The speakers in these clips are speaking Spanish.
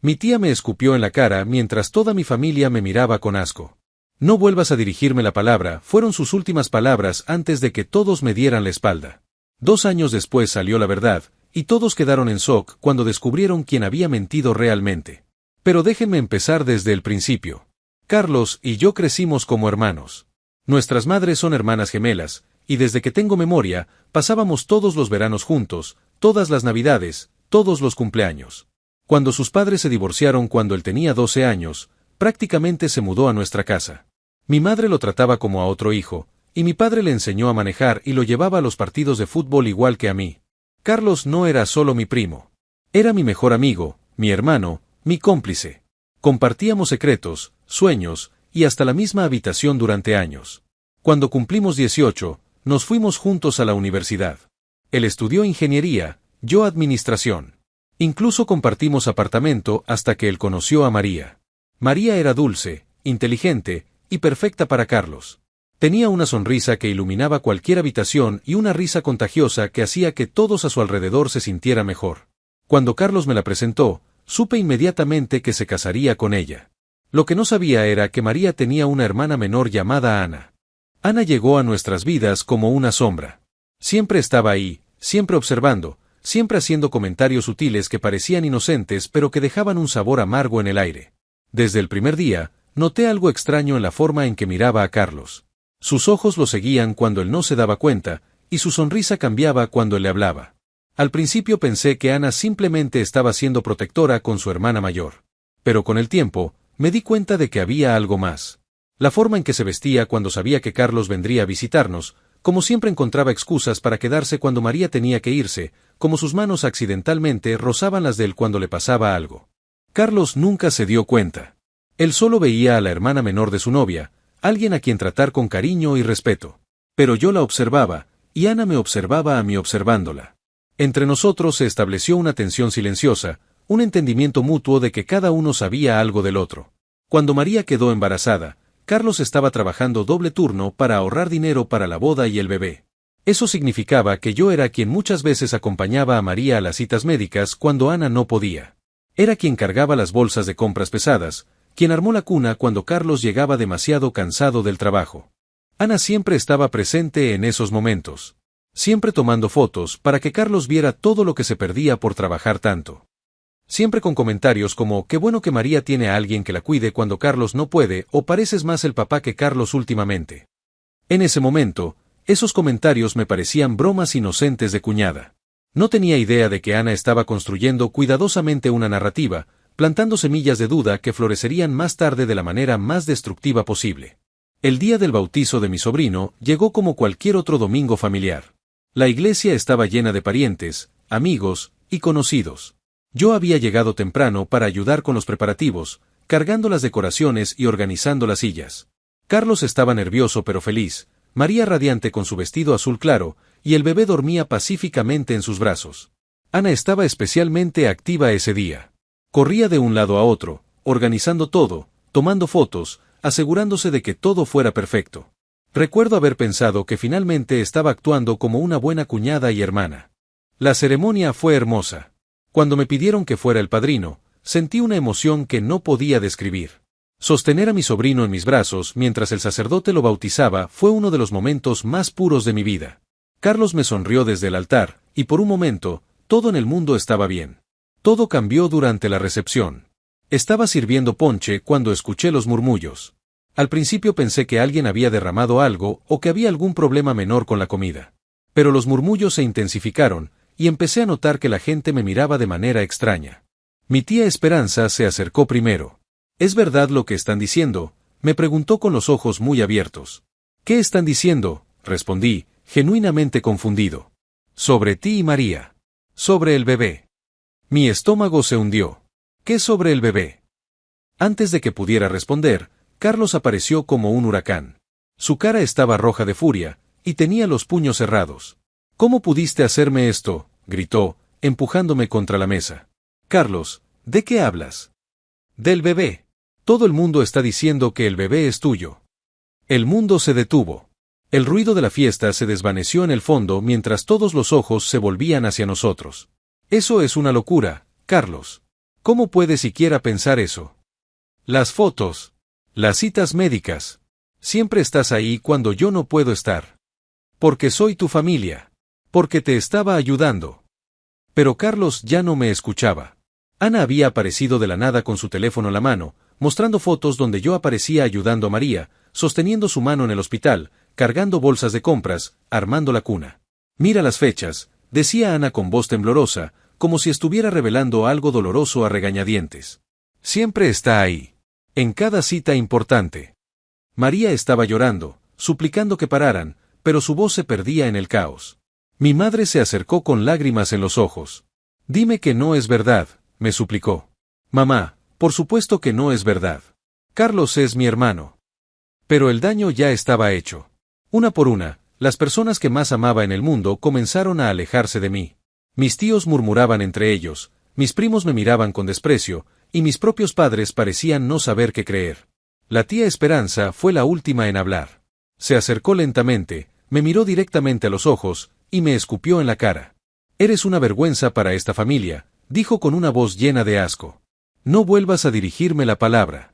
Mi tía me escupió en la cara mientras toda mi familia me miraba con asco. No vuelvas a dirigirme la palabra, fueron sus últimas palabras antes de que todos me dieran la espalda. 2 años después salió la verdad, y todos quedaron en shock cuando descubrieron quién había mentido realmente. Pero déjenme empezar desde el principio. Carlos y yo crecimos como hermanos. Nuestras madres son hermanas gemelas, y desde que tengo memoria, pasábamos todos los veranos juntos, todas las navidades, todos los cumpleaños. Cuando sus padres se divorciaron cuando él tenía 12 años, prácticamente se mudó a nuestra casa. Mi madre lo trataba como a otro hijo, y mi padre le enseñó a manejar y lo llevaba a los partidos de fútbol igual que a mí. Carlos no era solo mi primo. Era mi mejor amigo, mi hermano, mi cómplice. Compartíamos secretos, sueños, y hasta la misma habitación durante años. Cuando cumplimos 18, nos fuimos juntos a la universidad. Él estudió ingeniería, yo administración. Incluso compartimos apartamento hasta que él conoció a María. María era dulce, inteligente, y perfecta para Carlos. Tenía una sonrisa que iluminaba cualquier habitación y una risa contagiosa que hacía que todos a su alrededor se sintieran mejor. Cuando Carlos me la presentó, supe inmediatamente que se casaría con ella. Lo que no sabía era que María tenía una hermana menor llamada Ana. Ana llegó a nuestras vidas como una sombra. Siempre estaba ahí, siempre observando, siempre haciendo comentarios sutiles que parecían inocentes pero que dejaban un sabor amargo en el aire. Desde el primer día, noté algo extraño en la forma en que miraba a Carlos. Sus ojos lo seguían cuando él no se daba cuenta, y su sonrisa cambiaba cuando él le hablaba. Al principio pensé que Ana simplemente estaba siendo protectora con su hermana mayor. Pero con el tiempo, me di cuenta de que había algo más. La forma en que se vestía cuando sabía que Carlos vendría a visitarnos, como siempre encontraba excusas para quedarse cuando María tenía que irse, como sus manos accidentalmente rozaban las de él cuando le pasaba algo. Carlos nunca se dio cuenta. Él solo veía a la hermana menor de su novia, alguien a quien tratar con cariño y respeto. Pero yo la observaba, y Ana me observaba a mí observándola. Entre nosotros se estableció una tensión silenciosa, un entendimiento mutuo de que cada uno sabía algo del otro. Cuando María quedó embarazada, Carlos estaba trabajando doble turno para ahorrar dinero para la boda y el bebé. Eso significaba que yo era quien muchas veces acompañaba a María a las citas médicas cuando Ana no podía. Era quien cargaba las bolsas de compras pesadas, quien armó la cuna cuando Carlos llegaba demasiado cansado del trabajo. Ana siempre estaba presente en esos momentos. Siempre tomando fotos para que Carlos viera todo lo que se perdía por trabajar tanto. Siempre con comentarios como «qué bueno que María tiene a alguien que la cuide cuando Carlos no puede» o «pareces más el papá que Carlos últimamente». En ese momento, esos comentarios me parecían bromas inocentes de cuñada. No tenía idea de que Ana estaba construyendo cuidadosamente una narrativa, plantando semillas de duda que florecerían más tarde de la manera más destructiva posible. El día del bautizo de mi sobrino llegó como cualquier otro domingo familiar. La iglesia estaba llena de parientes, amigos y conocidos. Yo había llegado temprano para ayudar con los preparativos, cargando las decoraciones y organizando las sillas. Carlos estaba nervioso pero feliz, María radiante con su vestido azul claro, y el bebé dormía pacíficamente en sus brazos. Ana estaba especialmente activa ese día. Corría de un lado a otro, organizando todo, tomando fotos, asegurándose de que todo fuera perfecto. Recuerdo haber pensado que finalmente estaba actuando como una buena cuñada y hermana. La ceremonia fue hermosa. Cuando me pidieron que fuera el padrino, sentí una emoción que no podía describir. Sostener a mi sobrino en mis brazos mientras el sacerdote lo bautizaba fue uno de los momentos más puros de mi vida. Carlos me sonrió desde el altar, y por un momento, todo en el mundo estaba bien. Todo cambió durante la recepción. Estaba sirviendo ponche cuando escuché los murmullos. Al principio pensé que alguien había derramado algo o que había algún problema menor con la comida. Pero los murmullos se intensificaron, y empecé a notar que la gente me miraba de manera extraña. Mi tía Esperanza se acercó primero. ¿Es verdad lo que están diciendo?, me preguntó con los ojos muy abiertos. ¿Qué están diciendo?, respondí, genuinamente confundido. Sobre ti y María. Sobre el bebé. Mi estómago se hundió. ¿Qué sobre el bebé? Antes de que pudiera responder, Carlos apareció como un huracán. Su cara estaba roja de furia, y tenía los puños cerrados. ¿Cómo pudiste hacerme esto?, gritó, empujándome contra la mesa. Carlos, ¿de qué hablas? Del bebé. Todo el mundo está diciendo que el bebé es tuyo. El mundo se detuvo. El ruido de la fiesta se desvaneció en el fondo mientras todos los ojos se volvían hacia nosotros. Eso es una locura, Carlos. ¿Cómo puede siquiera pensar eso? Las fotos. Las citas médicas. Siempre estás ahí cuando yo no puedo estar. Porque soy tu familia. Porque te estaba ayudando. Pero Carlos ya no me escuchaba. Ana había aparecido de la nada con su teléfono en la mano, mostrando fotos donde yo aparecía ayudando a María, sosteniendo su mano en el hospital, cargando bolsas de compras, armando la cuna. Mira las fechas, decía Ana con voz temblorosa, como si estuviera revelando algo doloroso a regañadientes. Siempre está ahí. En cada cita importante. María estaba llorando, suplicando que pararan, pero su voz se perdía en el caos. Mi madre se acercó con lágrimas en los ojos. Dime que no es verdad, me suplicó. Mamá, por supuesto que no es verdad. Carlos es mi hermano. Pero el daño ya estaba hecho. Una por una, las personas que más amaba en el mundo comenzaron a alejarse de mí. Mis tíos murmuraban entre ellos, mis primos me miraban con desprecio, y mis propios padres parecían no saber qué creer. La tía Esperanza fue la última en hablar. Se acercó lentamente, me miró directamente a los ojos, y me escupió en la cara. Eres una vergüenza para esta familia, dijo con una voz llena de asco. No vuelvas a dirigirme la palabra.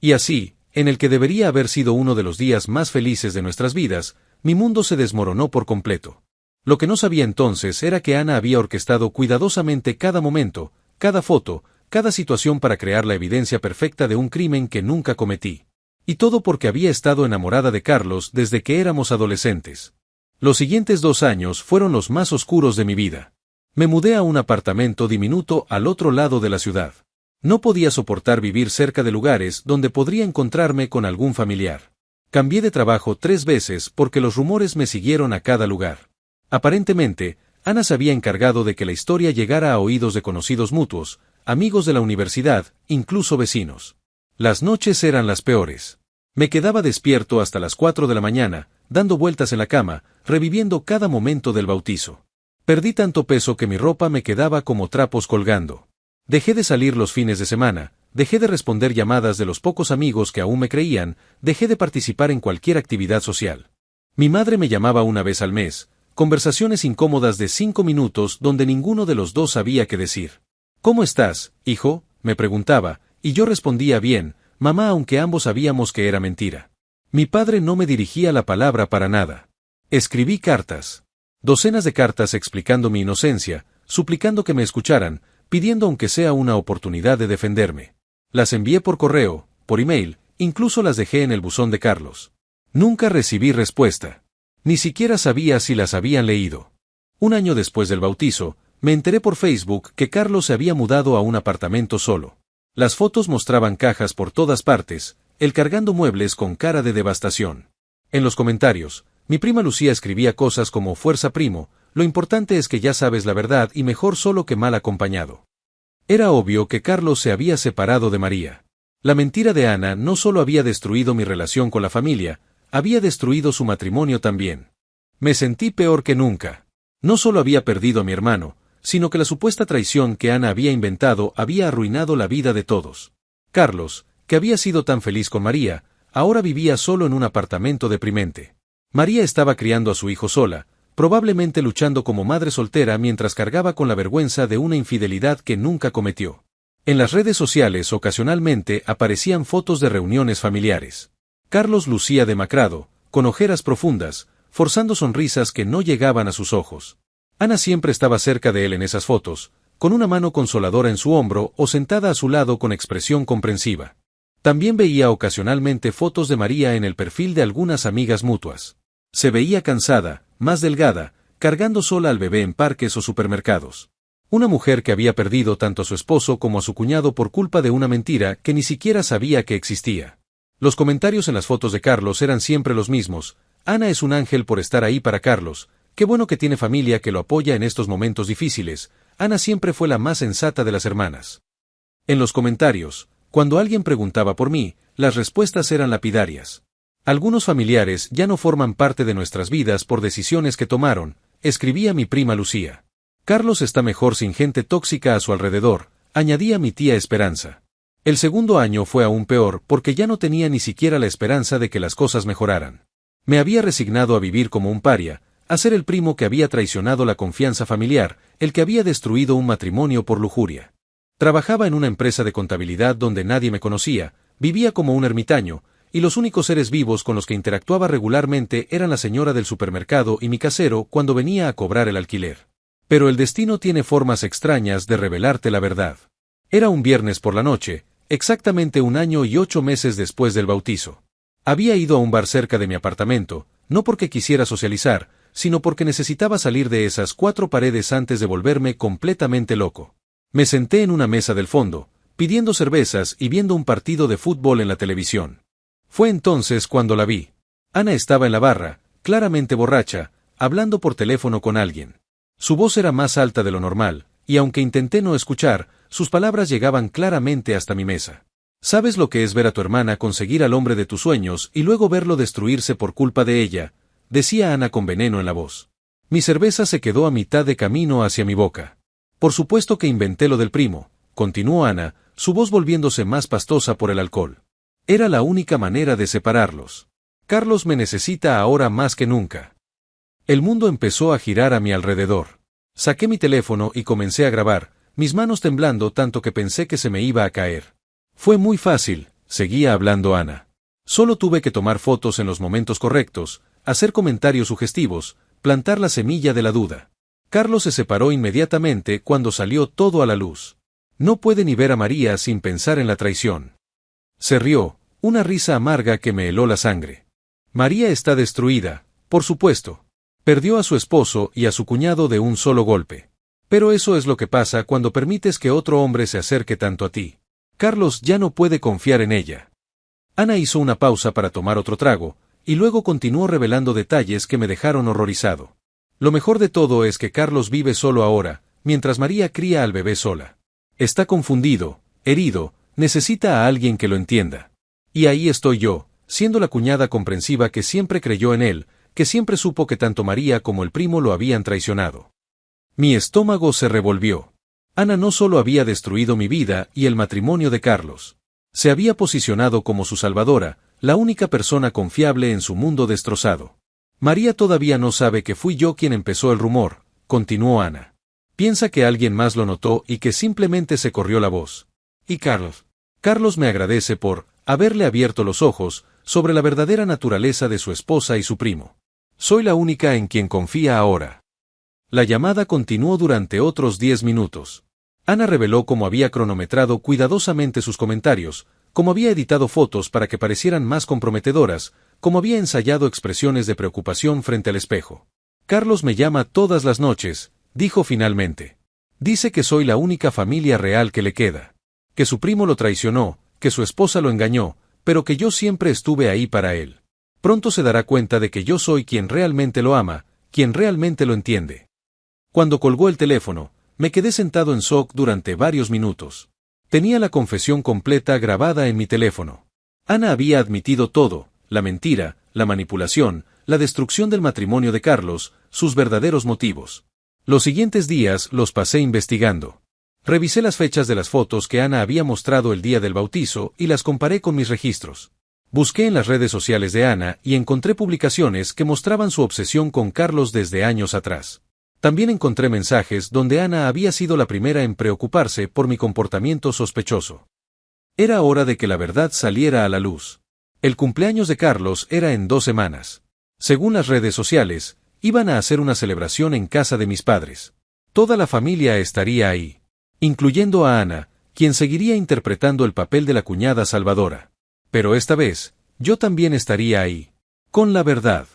Y así, en el que debería haber sido uno de los días más felices de nuestras vidas, mi mundo se desmoronó por completo. Lo que no sabía entonces era que Ana había orquestado cuidadosamente cada momento, cada foto, cada situación para crear la evidencia perfecta de un crimen que nunca cometí. Y todo porque había estado enamorada de Carlos desde que éramos adolescentes. Los siguientes 2 años fueron los más oscuros de mi vida. Me mudé a un apartamento diminuto al otro lado de la ciudad. No podía soportar vivir cerca de lugares donde podría encontrarme con algún familiar. Cambié de trabajo 3 veces porque los rumores me siguieron a cada lugar. Aparentemente, Ana se había encargado de que la historia llegara a oídos de conocidos mutuos, amigos de la universidad, incluso vecinos. Las noches eran las peores. Me quedaba despierto hasta las 4 de la mañana, dando vueltas en la cama, reviviendo cada momento del bautizo. Perdí tanto peso que mi ropa me quedaba como trapos colgando. Dejé de salir los fines de semana, dejé de responder llamadas de los pocos amigos que aún me creían, dejé de participar en cualquier actividad social. Mi madre me llamaba una vez al mes, conversaciones incómodas de 5 minutos donde ninguno de los dos sabía qué decir. ¿Cómo estás, hijo?, me preguntaba, y yo respondía bien, mamá, aunque ambos sabíamos que era mentira. Mi padre no me dirigía la palabra para nada. Escribí cartas. Docenas de cartas explicando mi inocencia, suplicando que me escucharan, pidiendo aunque sea una oportunidad de defenderme. Las envié por correo, por email, incluso las dejé en el buzón de Carlos. Nunca recibí respuesta. Ni siquiera sabía si las habían leído. 1 año después del bautizo, me enteré por Facebook que Carlos se había mudado a un apartamento solo. Las fotos mostraban cajas por todas partes, él cargando muebles con cara de devastación. En los comentarios, mi prima Lucía escribía cosas como fuerza primo, lo importante es que ya sabes la verdad y mejor solo que mal acompañado. Era obvio que Carlos se había separado de María. La mentira de Ana no solo había destruido mi relación con la familia, había destruido su matrimonio también. Me sentí peor que nunca. No solo había perdido a mi hermano, sino que la supuesta traición que Ana había inventado había arruinado la vida de todos. Carlos, que había sido tan feliz con María, ahora vivía solo en un apartamento deprimente. María estaba criando a su hijo sola, probablemente luchando como madre soltera mientras cargaba con la vergüenza de una infidelidad que nunca cometió. En las redes sociales ocasionalmente aparecían fotos de reuniones familiares. Carlos lucía demacrado, con ojeras profundas, forzando sonrisas que no llegaban a sus ojos. Ana siempre estaba cerca de él en esas fotos, con una mano consoladora en su hombro o sentada a su lado con expresión comprensiva. También veía ocasionalmente fotos de María en el perfil de algunas amigas mutuas. Se veía cansada, más delgada, cargando sola al bebé en parques o supermercados. Una mujer que había perdido tanto a su esposo como a su cuñado por culpa de una mentira que ni siquiera sabía que existía. Los comentarios en las fotos de Carlos eran siempre los mismos. Ana es un ángel por estar ahí para Carlos. Qué bueno que tiene familia que lo apoya en estos momentos difíciles. Ana siempre fue la más sensata de las hermanas. En los comentarios, cuando alguien preguntaba por mí, las respuestas eran lapidarias. Algunos familiares ya no forman parte de nuestras vidas por decisiones que tomaron, escribía mi prima Lucía. Carlos está mejor sin gente tóxica a su alrededor, añadía mi tía Esperanza. El segundo año fue aún peor porque ya no tenía ni siquiera la esperanza de que las cosas mejoraran. Me había resignado a vivir como un paria, a ser el primo que había traicionado la confianza familiar, el que había destruido un matrimonio por lujuria. Trabajaba en una empresa de contabilidad donde nadie me conocía, vivía como un ermitaño, y los únicos seres vivos con los que interactuaba regularmente eran la señora del supermercado y mi casero cuando venía a cobrar el alquiler. Pero el destino tiene formas extrañas de revelarte la verdad. Era un viernes por la noche, exactamente 1 año y 8 meses después del bautizo. Había ido a un bar cerca de mi apartamento, no porque quisiera socializar, sino porque necesitaba salir de esas 4 paredes antes de volverme completamente loco. Me senté en una mesa del fondo, pidiendo cervezas y viendo un partido de fútbol en la televisión. Fue entonces cuando la vi. Ana estaba en la barra, claramente borracha, hablando por teléfono con alguien. Su voz era más alta de lo normal, y aunque intenté no escuchar, sus palabras llegaban claramente hasta mi mesa. ¿Sabes lo que es ver a tu hermana conseguir al hombre de tus sueños y luego verlo destruirse por culpa de ella?, decía Ana con veneno en la voz. Mi cerveza se quedó a mitad de camino hacia mi boca. Por supuesto que inventé lo del primo, continuó Ana, su voz volviéndose más pastosa por el alcohol. Era la única manera de separarlos. Carlos me necesita ahora más que nunca. El mundo empezó a girar a mi alrededor. Saqué mi teléfono y comencé a grabar, mis manos temblando tanto que pensé que se me iba a caer. Fue muy fácil, seguía hablando Ana. Solo tuve que tomar fotos en los momentos correctos, hacer comentarios sugestivos, plantar la semilla de la duda. Carlos se separó inmediatamente cuando salió todo a la luz. No puede ni ver a María sin pensar en la traición. Se rió, una risa amarga que me heló la sangre. María está destruida, por supuesto. Perdió a su esposo y a su cuñado de un solo golpe. Pero eso es lo que pasa cuando permites que otro hombre se acerque tanto a ti. Carlos ya no puede confiar en ella. Ana hizo una pausa para tomar otro trago, y luego continuó revelando detalles que me dejaron horrorizado. Lo mejor de todo es que Carlos vive solo ahora, mientras María cría al bebé sola. Está confundido, herido, necesita a alguien que lo entienda. Y ahí estoy yo, siendo la cuñada comprensiva que siempre creyó en él, que siempre supo que tanto María como el primo lo habían traicionado. Mi estómago se revolvió. Ana no solo había destruido mi vida y el matrimonio de Carlos. Se había posicionado como su salvadora, la única persona confiable en su mundo destrozado. María todavía no sabe que fui yo quien empezó el rumor, continuó Ana. Piensa que alguien más lo notó y que simplemente se corrió la voz. ¿Y Carlos? Carlos me agradece por haberle abierto los ojos sobre la verdadera naturaleza de su esposa y su primo. Soy la única en quien confía ahora. La llamada continuó durante otros 10 minutos. Ana reveló cómo había cronometrado cuidadosamente sus comentarios, cómo había editado fotos para que parecieran más comprometedoras, cómo había ensayado expresiones de preocupación frente al espejo. Carlos me llama todas las noches, dijo finalmente. Dice que soy la única familia real que le queda. Que su primo lo traicionó, que su esposa lo engañó, pero que yo siempre estuve ahí para él. Pronto se dará cuenta de que yo soy quien realmente lo ama, quien realmente lo entiende. Cuando colgó el teléfono, me quedé sentado en shock durante varios minutos. Tenía la confesión completa grabada en mi teléfono. Ana había admitido todo, la mentira, la manipulación, la destrucción del matrimonio de Carlos, sus verdaderos motivos. Los siguientes días los pasé investigando. Revisé las fechas de las fotos que Ana había mostrado el día del bautizo y las comparé con mis registros. Busqué en las redes sociales de Ana y encontré publicaciones que mostraban su obsesión con Carlos desde años atrás. También encontré mensajes donde Ana había sido la primera en preocuparse por mi comportamiento sospechoso. Era hora de que la verdad saliera a la luz. El cumpleaños de Carlos era en 2 semanas. Según las redes sociales, iban a hacer una celebración en casa de mis padres. Toda la familia estaría ahí, incluyendo a Ana, quien seguiría interpretando el papel de la cuñada salvadora. Pero esta vez, yo también estaría ahí. Con la verdad.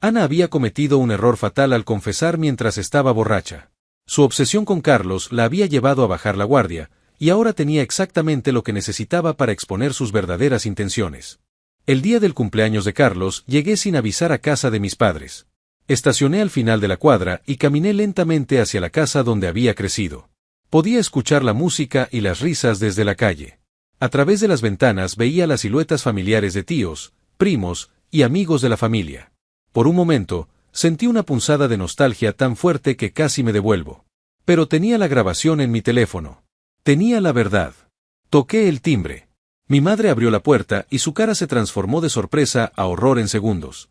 Ana había cometido un error fatal al confesar mientras estaba borracha. Su obsesión con Carlos la había llevado a bajar la guardia, y ahora tenía exactamente lo que necesitaba para exponer sus verdaderas intenciones. El día del cumpleaños de Carlos llegué sin avisar a casa de mis padres. Estacioné al final de la cuadra y caminé lentamente hacia la casa donde había crecido. Podía escuchar la música y las risas desde la calle. A través de las ventanas veía las siluetas familiares de tíos, primos y amigos de la familia. Por un momento, sentí una punzada de nostalgia tan fuerte que casi me devuelvo. Pero tenía la grabación en mi teléfono. Tenía la verdad. Toqué el timbre. Mi madre abrió la puerta y su cara se transformó de sorpresa a horror en segundos.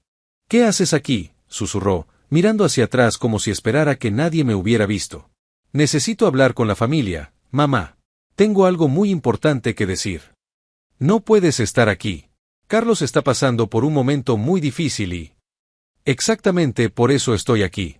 ¿Qué haces aquí?, susurró, mirando hacia atrás como si esperara que nadie me hubiera visto. Necesito hablar con la familia, mamá. Tengo algo muy importante que decir. No puedes estar aquí. Carlos está pasando por un momento muy difícil y... Exactamente por eso estoy aquí.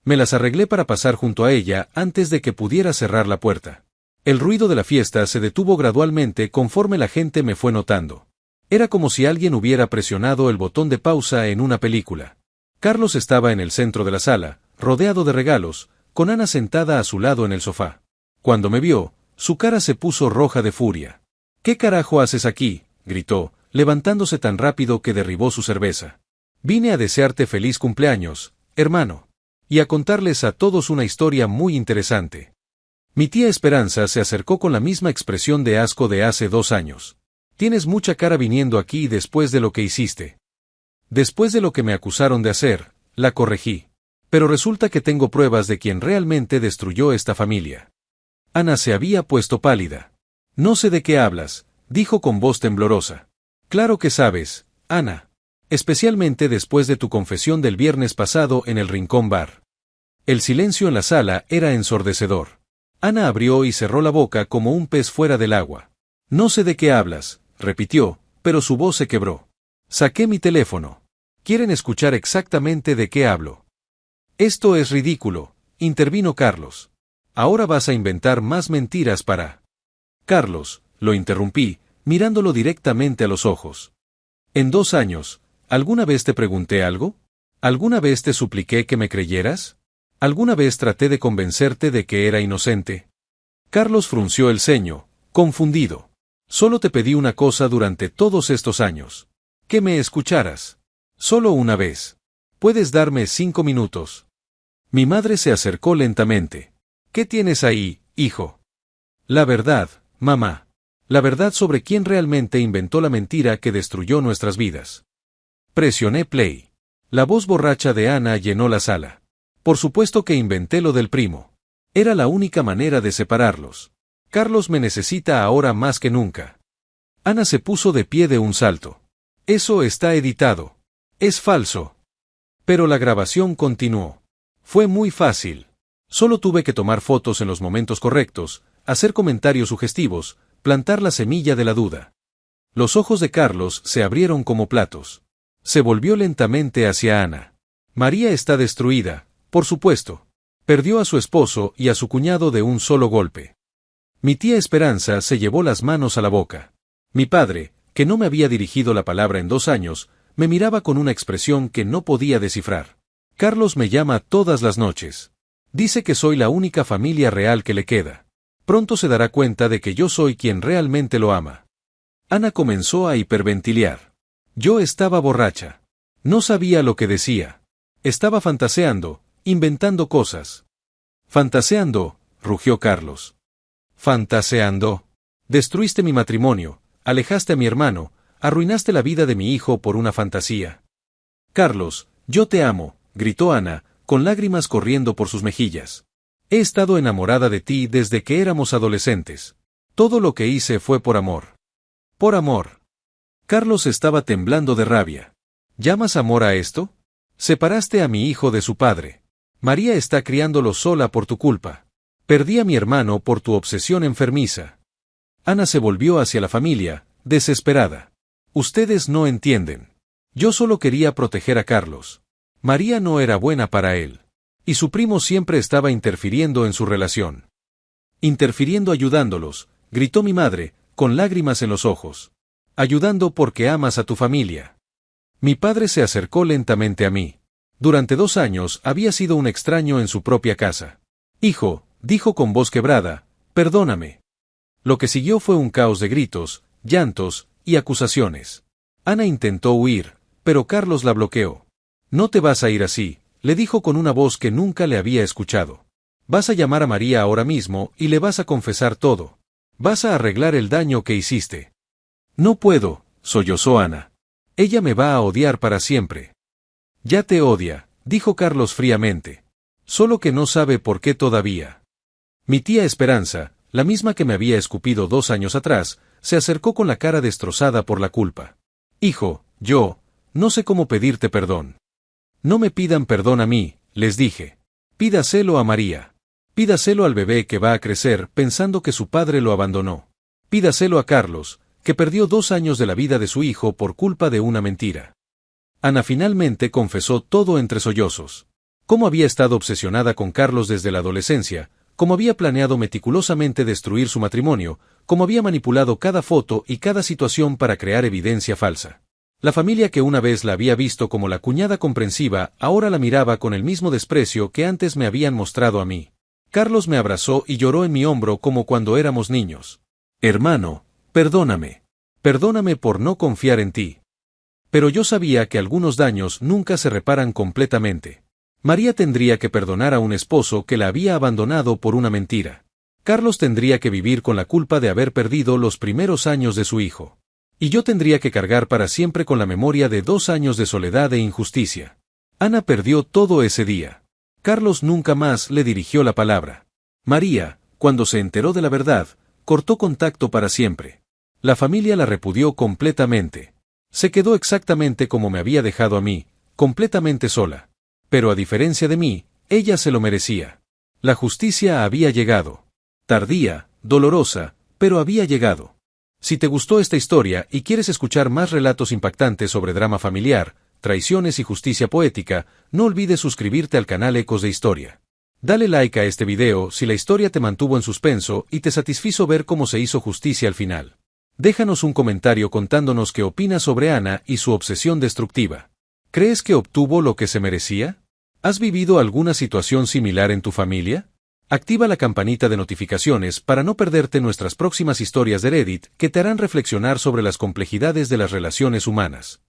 Me las arreglé para pasar junto a ella antes de que pudiera cerrar la puerta. El ruido de la fiesta se detuvo gradualmente conforme la gente me fue notando. Era como si alguien hubiera presionado el botón de pausa en una película. Carlos estaba en el centro de la sala, rodeado de regalos, con Ana sentada a su lado en el sofá. Cuando me vio, su cara se puso roja de furia. ¿Qué carajo haces aquí?, gritó, levantándose tan rápido que derribó su cerveza. Vine a desearte feliz cumpleaños, hermano. Y a contarles a todos una historia muy interesante. Mi tía Esperanza se acercó con la misma expresión de asco de hace 2 años. Tienes mucha cara viniendo aquí después de lo que hiciste. Después de lo que me acusaron de hacer, la corregí. Pero resulta que tengo pruebas de quien realmente destruyó esta familia. Ana se había puesto pálida. No sé de qué hablas, dijo con voz temblorosa. Claro que sabes, Ana. Especialmente después de tu confesión del viernes pasado en el Rincón Bar. El silencio en la sala era ensordecedor. Ana abrió y cerró la boca como un pez fuera del agua. No sé de qué hablas, repitió, pero su voz se quebró. Saqué mi teléfono. ¿Quieren escuchar exactamente de qué hablo? Esto es ridículo, intervino Carlos. Ahora vas a inventar más mentiras para... Carlos, lo interrumpí, mirándolo directamente a los ojos. En 2 años, ¿alguna vez te pregunté algo? ¿Alguna vez te supliqué que me creyeras? ¿Alguna vez traté de convencerte de que era inocente? Carlos frunció el ceño, confundido. Solo te pedí una cosa durante todos estos años. Que me escucharas. Solo una vez. ¿Puedes darme 5 minutos? Mi madre se acercó lentamente. ¿Qué tienes ahí, hijo? La verdad, mamá. La verdad sobre quién realmente inventó la mentira que destruyó nuestras vidas. Presioné play. La voz borracha de Ana llenó la sala. Por supuesto que inventé lo del primo. Era la única manera de separarlos. Carlos me necesita ahora más que nunca. Ana se puso de pie de un salto. Eso está editado. Es falso. Pero la grabación continuó. Fue muy fácil. Solo tuve que tomar fotos en los momentos correctos, hacer comentarios sugestivos, plantar la semilla de la duda. Los ojos de Carlos se abrieron como platos. Se volvió lentamente hacia Ana. María está destruida, por supuesto. Perdió a su esposo y a su cuñado de un solo golpe. Mi tía Esperanza se llevó las manos a la boca. Mi padre, que no me había dirigido la palabra en 2 años, me miraba con una expresión que no podía descifrar. Carlos me llama todas las noches. Dice que soy la única familia real que le queda. Pronto se dará cuenta de que yo soy quien realmente lo ama. Ana comenzó a hiperventilar. Yo estaba borracha. No sabía lo que decía. Estaba fantaseando, inventando cosas. Fantaseando, rugió Carlos. Fantaseando. Destruiste mi matrimonio, alejaste a mi hermano, arruinaste la vida de mi hijo por una fantasía. Carlos, yo te amo, gritó Ana, con lágrimas corriendo por sus mejillas. He estado enamorada de ti desde que éramos adolescentes. Todo lo que hice fue por amor. Por amor. Carlos estaba temblando de rabia. ¿Llamas amor a esto? Separaste a mi hijo de su padre. María está criándolo sola por tu culpa. Perdí a mi hermano por tu obsesión enfermiza. Ana se volvió hacia la familia, desesperada. Ustedes no entienden. Yo solo quería proteger a Carlos. María no era buena para él. Y su primo siempre estaba interfiriendo en su relación. Interfiriendo ayudándolos, gritó mi madre, con lágrimas en los ojos. Ayudando porque amas a tu familia. Mi padre se acercó lentamente a mí. Durante 2 años había sido un extraño en su propia casa. Hijo, dijo con voz quebrada, perdóname. Lo que siguió fue un caos de gritos, llantos y acusaciones. Ana intentó huir, pero Carlos la bloqueó. No te vas a ir así, le dijo con una voz que nunca le había escuchado. Vas a llamar a María ahora mismo y le vas a confesar todo. Vas a arreglar el daño que hiciste. No puedo, sollozó Ana. Ella me va a odiar para siempre. Ya te odia, dijo Carlos fríamente. Solo que no sabe por qué todavía. Mi tía Esperanza, la misma que me había escupido 2 años atrás, se acercó con la cara destrozada por la culpa. Hijo, yo, no sé cómo pedirte perdón. No me pidan perdón a mí, les dije. Pídaselo a María. Pídaselo al bebé que va a crecer pensando que su padre lo abandonó. Pídaselo a Carlos, que perdió 2 años de la vida de su hijo por culpa de una mentira. Ana finalmente confesó todo entre sollozos. Cómo había estado obsesionada con Carlos desde la adolescencia, cómo había planeado meticulosamente destruir su matrimonio, cómo había manipulado cada foto y cada situación para crear evidencia falsa. La familia que una vez la había visto como la cuñada comprensiva, ahora la miraba con el mismo desprecio que antes me habían mostrado a mí. Carlos me abrazó y lloró en mi hombro como cuando éramos niños. Hermano, perdóname. Perdóname por no confiar en ti. Pero yo sabía que algunos daños nunca se reparan completamente. María tendría que perdonar a un esposo que la había abandonado por una mentira. Carlos tendría que vivir con la culpa de haber perdido los primeros años de su hijo. Y yo tendría que cargar para siempre con la memoria de 2 años de soledad e injusticia. Ana perdió todo ese día. Carlos nunca más le dirigió la palabra. María, cuando se enteró de la verdad, cortó contacto para siempre. La familia la repudió completamente. Se quedó exactamente como me había dejado a mí, completamente sola. Pero a diferencia de mí, ella se lo merecía. La justicia había llegado. Tardía, dolorosa, pero había llegado. Si te gustó esta historia y quieres escuchar más relatos impactantes sobre drama familiar, traiciones y justicia poética, no olvides suscribirte al canal Ecos de Historia. Dale like a este video si la historia te mantuvo en suspenso y te satisfizo ver cómo se hizo justicia al final. Déjanos un comentario contándonos qué opinas sobre Ana y su obsesión destructiva. ¿Crees que obtuvo lo que se merecía? ¿Has vivido alguna situación similar en tu familia? Activa la campanita de notificaciones para no perderte nuestras próximas historias de Reddit que te harán reflexionar sobre las complejidades de las relaciones humanas.